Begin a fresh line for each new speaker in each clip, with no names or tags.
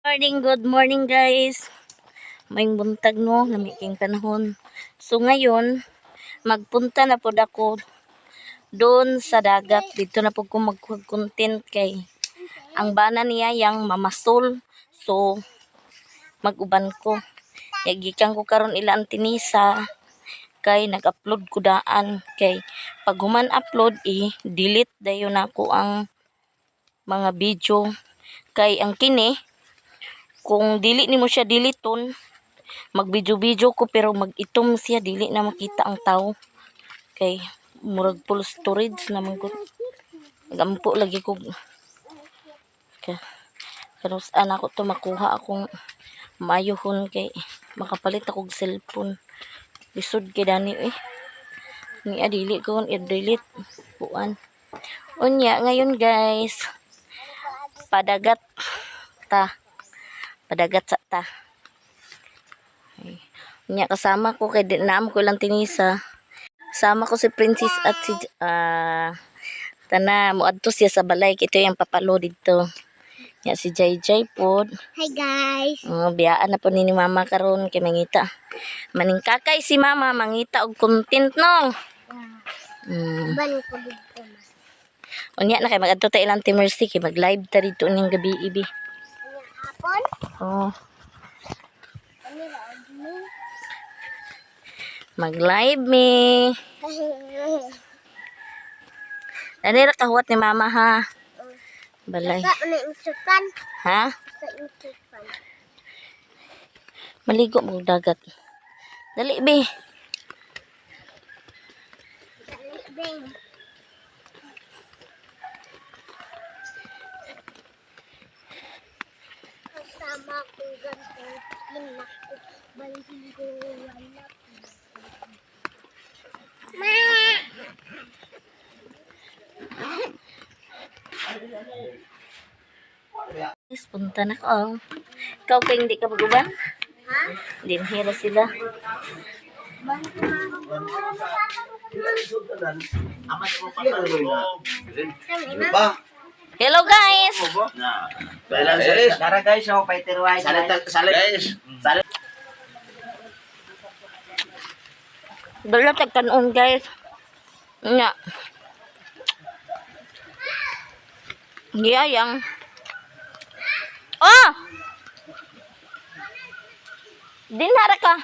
Good morning guys. May buntag no, namiking panahon. So ngayon, magpunta na pod ako doon sa dagat. Dito na po ko mag-content kay ang bana niya yang mamasol. So mag-uban ko. Yagikan ko karon ila ang tinisa kay nag-upload ko daan kay pag human upload delete dayon ako ang mga video kay ang kini kung dili nimo siya diliton mag-video ko pero mag-itom siya dili na makita ang tao kay murag full storage naman ko gampo lagi ko pero saan ako to makuha akong maayuhon kay makapalit ako og cellphone lisod kay dani ni adili ko i-delete buan unya ngayon guys padagat sa ta unya kasama ko kay naam ko lang tinisa sama ko si Princess at si tana moadto siya sa balay kito yung papalo dito ya si Jay pod.
Hi guys.
Biyaan na po ni mama karon kay mangita. Maning kakay si mama mangita og content no.
Ban ko dito.
Unya na kay magadto ta ilang Mercy kay mag-live ta dito ning gabi ibi.
Hapon?
Oh. Mag-live me. Dali ra kahuwat ni mama ha. Balay.
Sa insukan.
Ha?
Sa insukan.
Maligo mo dagat. Dali be.
Dali beng. Kasama ko ganito. Hinako. Baligo wala. Ma!
Punta na ko. Ikaw kay hindi ka maguban?
Ha?
Dinhira sila. Hello guys.
Tara guys, oh, paitiruay. Guys.
Dala tagkanon guys. Nya. Giyayang. Oh! Dinara ka.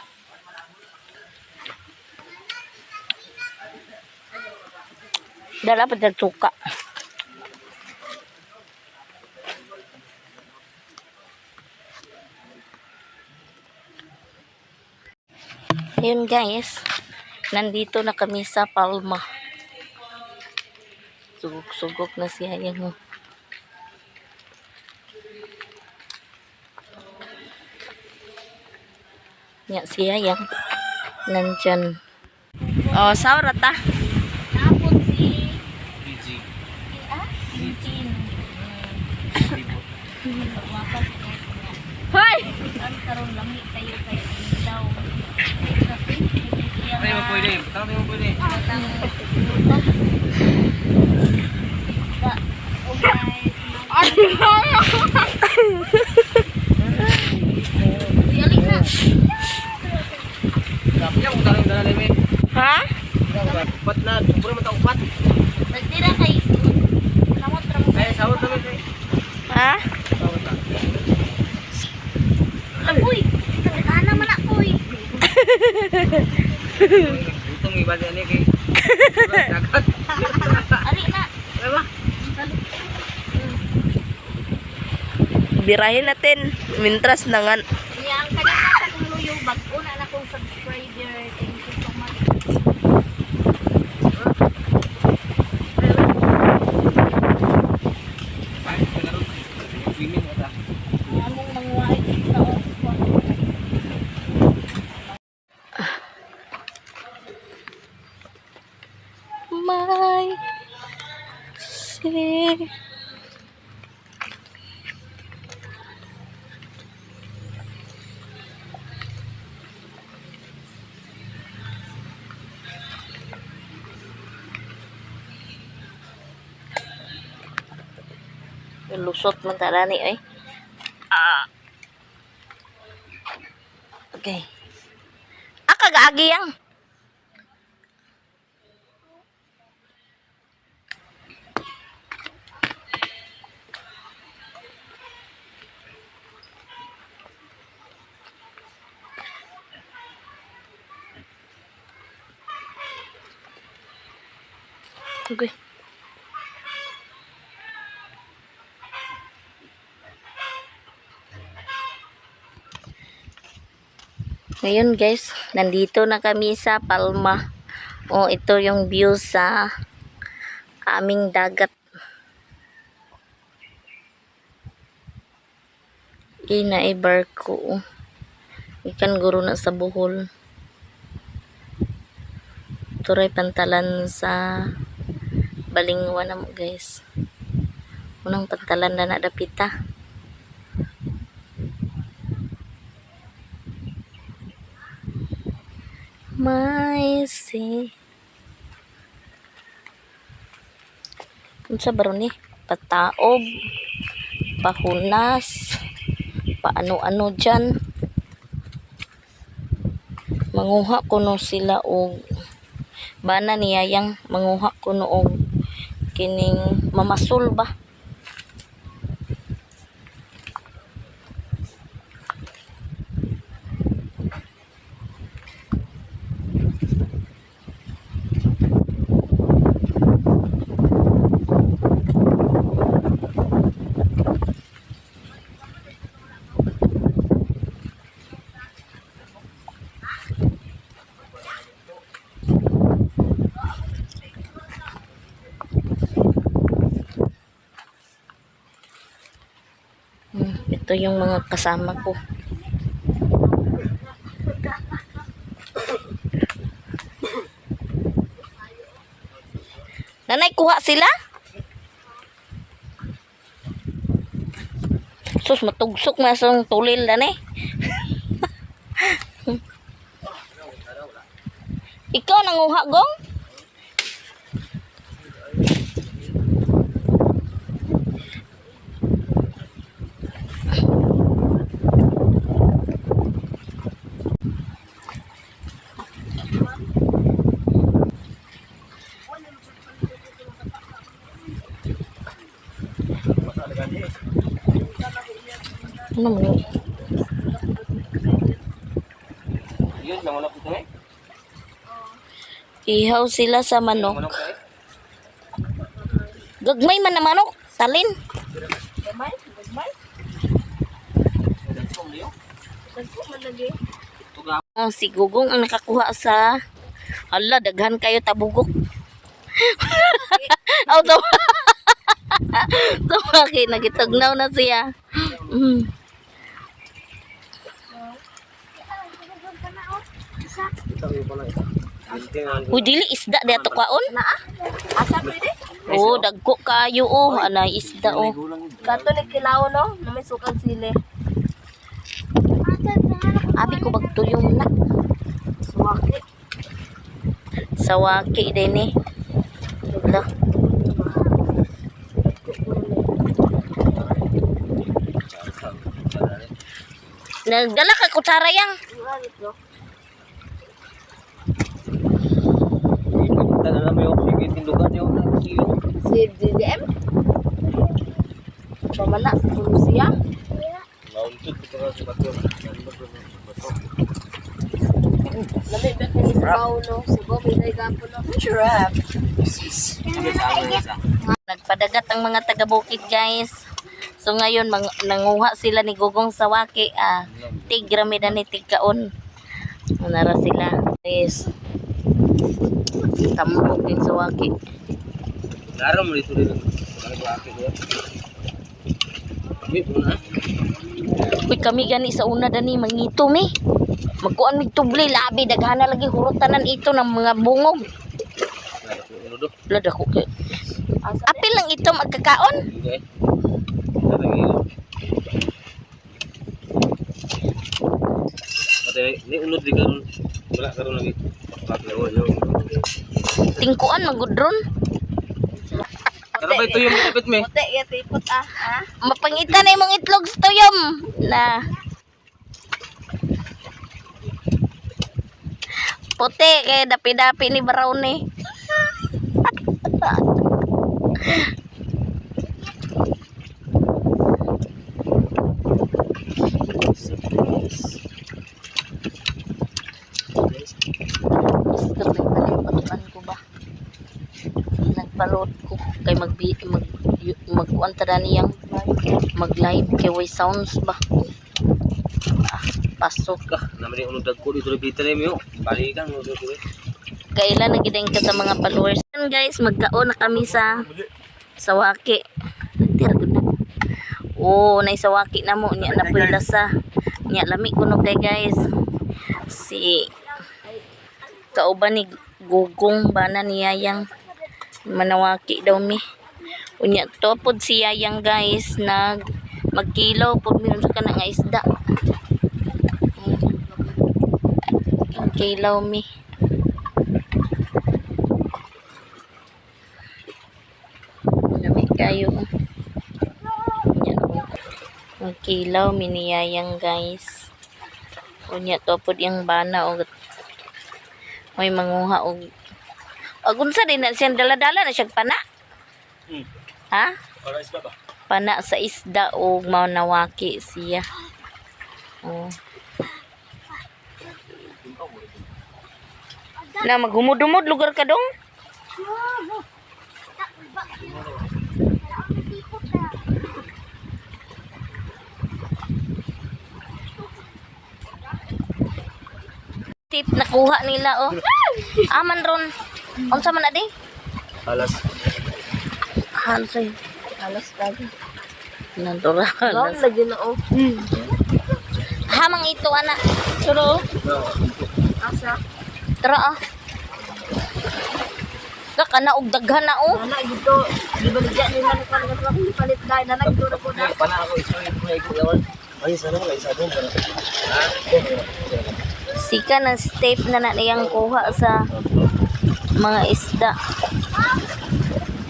Dala pa dal suka. Yun guys. Nandito na kami sa Palma. Sugok-sugok na siya yan. Ya siya yan. Nandyan. Oh, saura ta. Napon si Eugene. Hoy! Ang karon lami kayo kay daw.
Tayo mo pwede.
Ha?
Upat na, sobra man ta upat.
Nagtira kay lamot ra mo.
Ay, sawot na kay.
Ha?
Sawot na.
Uy! Tagana man ako eh.
Utong iba din ani kay. Dagat.
Ari na.
Diba?
Birahin natin. Mintras na nga.
Yang kanina sa kong luyo, bago na na kong subscriber. Thank you so much.
Swimming ata.
Among manguway dito. My say. Lusot man tarani ay. Okay. Kagaagi yang. Okay. Ngayon guys, nandito na kami sa Palma. Oh, ito yung view sa aming dagat. Ina ay barko. Ikan guro na sa Bohol. Turay pantalan sa Balingwa na mo guys. Unang pantalan na nadapita. May si unsa baron ni pataob, pahunas, paano-ano dyan. Manguha kuno sila og bana niyayang manguha kuno og kining mamasul ba. Ito yung mga kasama ko. Nanay, kuha sila? Sus, matugsok na sa tulil na eh. Ikaw nanguha, Gong? Ano mo ni?
Yun, namanok ito eh.
Ihaw sila sa manok.
Namanok eh.
Gagmay man na manok. Talin.
Gamay? Gamay?
Dagko mo yun.
Dagko man lagi.
Oh, si Gugong ang nakakuha sa hala, daghan kayo tabugok. Oh, tumaki, nagitugnaw na siya. Uy, dili isda di ato kaon.
Asa pwede?
Oh, dagko kayo oh, anay isda oh.
Kato ni kilaw no, na may sukal sili.
Abi ko bagtuyong na.
Suwaki.
Sawaki din eh. Hala. Nagdala ka kutsara yang.
Alam mo yung sige, tindugan yung sige.
Si DDM? Pamana sa Rusia?
Nauntut ito ka sa bato.
Lamig ba kayo sa Paulo? Sigo, may gapo no? Giraffe.
Nagpadagat ang mga taga-bukid guys. So ngayon nanguha sila ni Gugong Sawaki. Tigrami na ni Tigkaon. Nara sila. Guys. Tambok yung Sawaki.
Laro mo dito dito.
Uy, kami gani sa una dani mangito mi. Magkuan mig tubli labi daghana lagi hurutanan ito ng mga bungog. Lada ko kay. Apil lang ito magkakaon.
Ni unod di karon. Wala karon lagi.
Tingkuan magudron.
Pero ba ito yung kapit me?
Puti, yatipot ha?
Mapangita na imong itlog sa tuyom na. Puti kay dapi-dapi ni Brownie. Basta may palipan ko ba? Nagpaload ko kay magkuan ta niyang mag-live kay way sounds ba. Pasok.
Naman yung unod ko dito dito na mo. Balikan mo dito.
Kailan nagideng ka sa mga followers. Yan guys, magkaon na kami sa Sawaki. Tira gud na. Oh, nay Sawaki na mo nya na pula sa nya lami kuno kay guys. Si kauban ni Gugong bana ni Yayang manawaki daw mi. Unya to pod si Yayang guys nag magkilaw pod mi sa kana nga isda. Ang kilaw mi. Lami kayo. Unya ang kilaw mi ni Yayang guys. Unya to pod yang bana og may manguha og unsa din na siyang dala-dala na siyang pana. Ha?
Para isda ba?
Pana sa isda o manawaki siya. Oh. Na maghumod-humod lugar ka dong. Tip nakuha nila oh. Aman ron. Unsa man adi?
Alas.
Halos lagi. Nantura
Lang
halos.
lagi na oh.
Hamang ito ana. Suro.
Asa?
Tara ah. Kana og daghan na oh.
Nana dito. Di ba ligya nila ni kan kan palit dai nana dito na ko na.
Pana ako isa yung mga ikaw. Ay sana wala isa doon.
Sika ng step na niyang kuha sa mga isda.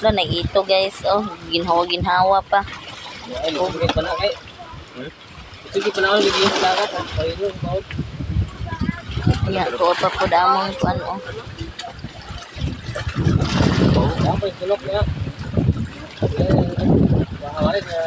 Wala na ito guys. Oh, ginhawa pa.
Ay, sige pa na kay. Sige pa na ako bigyan sa dagat. Kayo doon, baut.
Ya, ko pa po damong kuan oh.
Ang pagsulok niya. Bahawarin na.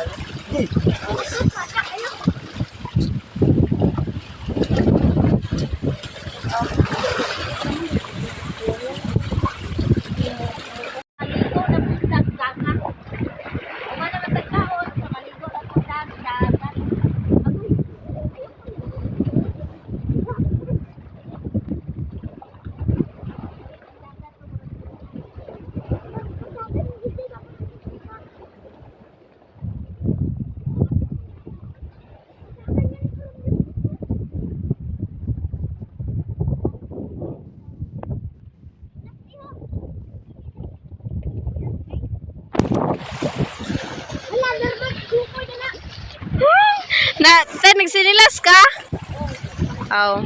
Na, nagsinilas ka? Oh.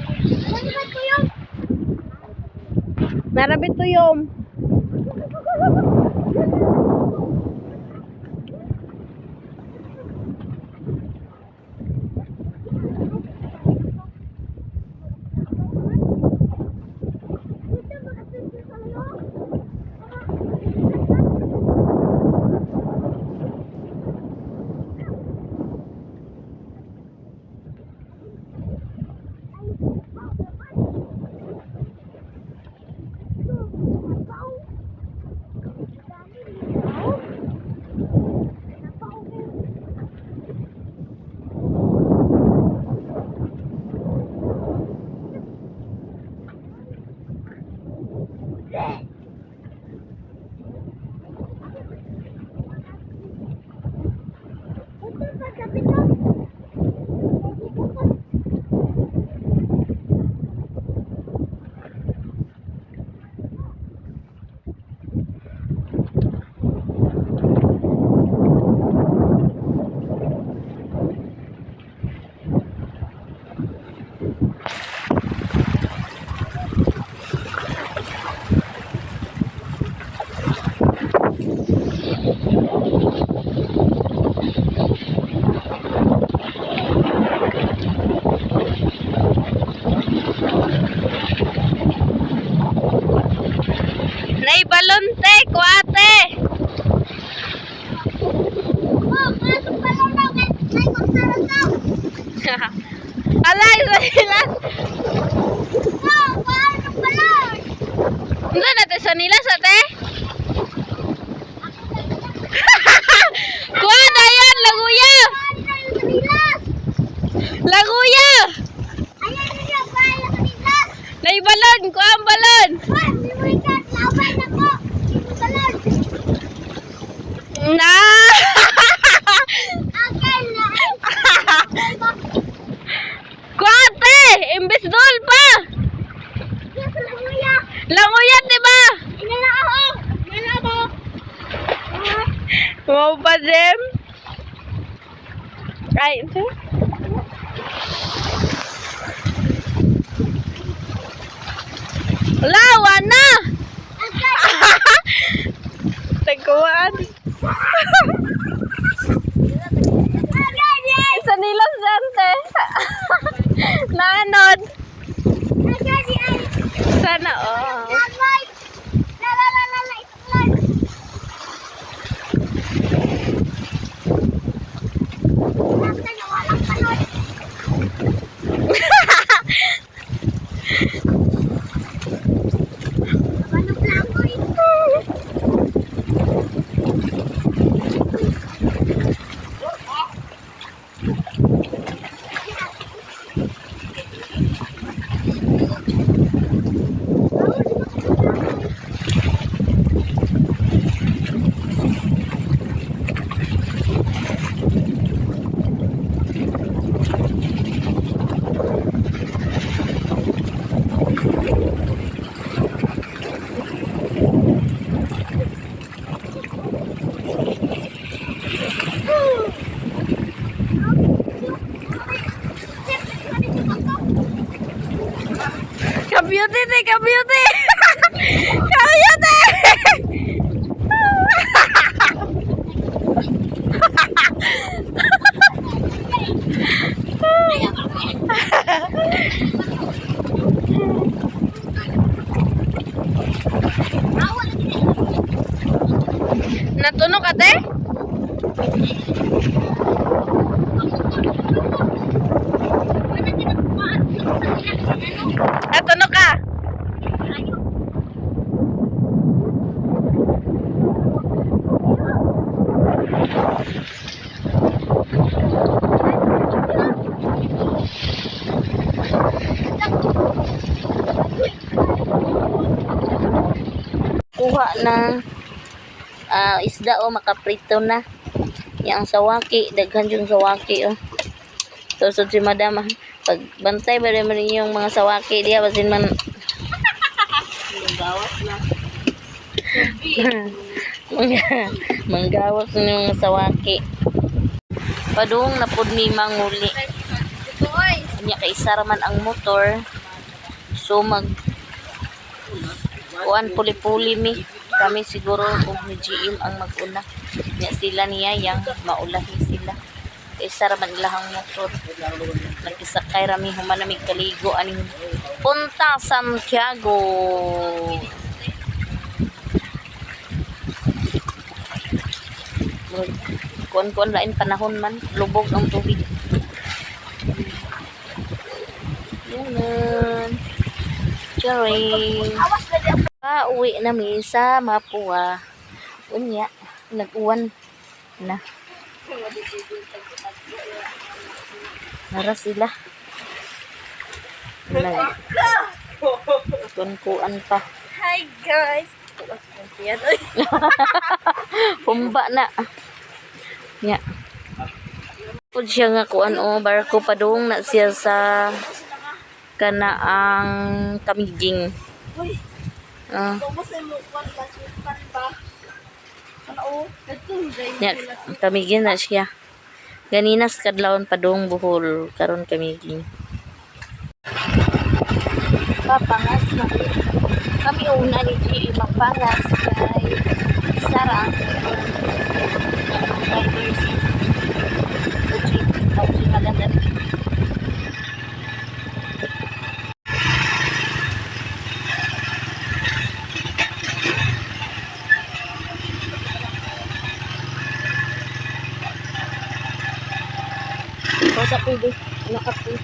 Narabit tuyom. Alay, sanilas. Ano na tayo sanilas, ate? Kuha na yan, laguya! Laguya! Naibalon, kuha ang balon! Na! Kuate! Imbes dol pa! Languyat, di ba? Wow pa, Jem? Ay, ito? Lawa na! Tagkuhaan. Isa nilang sante. Nanod. Sana, oh. Ka-beauty, te, ka-beauty! Ka-beauty! Natunog ka, te? Natunog ka? Kuha ng isda o makaprito na. Yang sawaki, daghan yung sawaki oh. Tusod si madam pag bantay ba naman yung mga sawaki diya basin man manggawas na yung mga sawaki. Padung napod mi manguli. Kanya kay isar man ang motor. So mag kuan puli-puli mi. Kami siguro kung ni GM ang mag-una. Nya sila niya yang maulahi sila. Isa raman ilahang motor. Nagkisakay rami human namig kaligo aning punta Santiago. Kuan-kuan lain panahon man lubog ang tubig. Yan. Charing. Uwi na mi sa Mapua. Unya, nag-uwan na. Nara sila. Kunkuan pa.
Hi guys.
Humba na. Nya. Pud siya nga kuan o barko padung na siya sa kanaang Kamiging. Ya, Kamiging na siya. Ganinas kadlawon padung Bohol karon Kamiging. Papangas na. Kami una ni G mapangas kay Sarang. Basa pwede. Anak ako.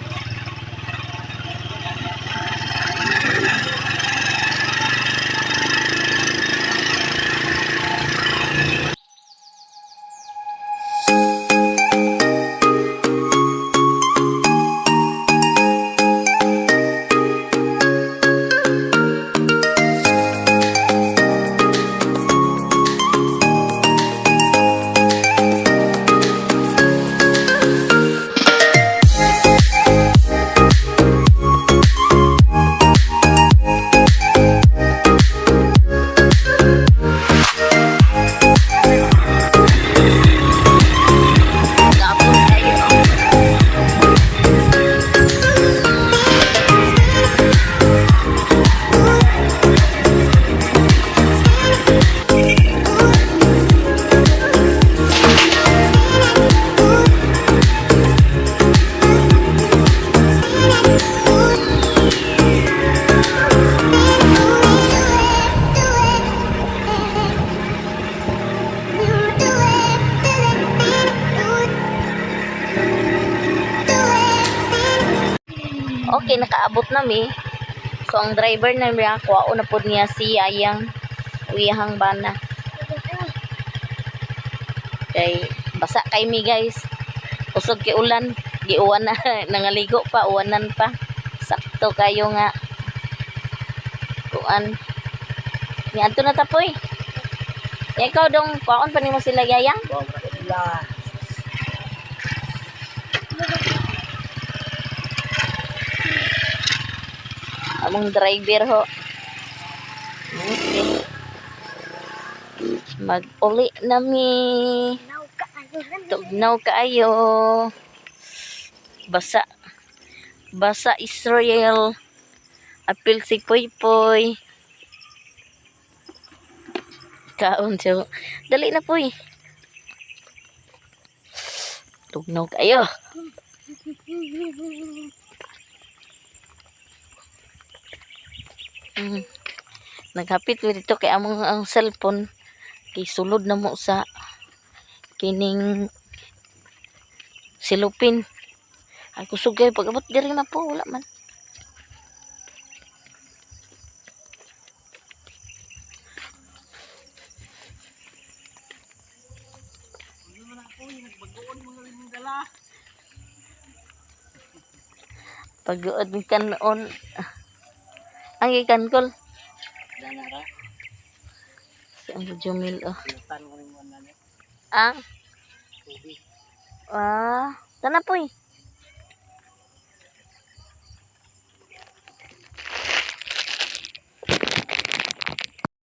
Gapon kayo. Okay, nakaabot na mi. So, ang driver na niya, kuwao na po niya si Ayang uyahang bana. Kay, basa kay mi guys. Usog kay ulan. Giuwan na, nangaligo pa, uwanan pa. Sakto kayo nga. Kuan. Yan to na tapoy. Ikaw dong, kuwaon pa nimo sila Yayang? Among driver ho. Okay. Mag-uli na mi. Tugnaw kaayo. Basa. Basa Israel. Apil si Poy Poy. Kaon siya. Dali na Poy. Tugnaw kaayo. Naghapit mo dito kay among ang cellphone kay sulod na mo sa kining silupin. Ay kusugay pag abot diri na po wala man. Pag-uod mi kanon. Ang ikan kol.
Danara.
Si ang Jumil oh.
Tan ko rin mo na ni.
Ang
Tubig.
tanapoy.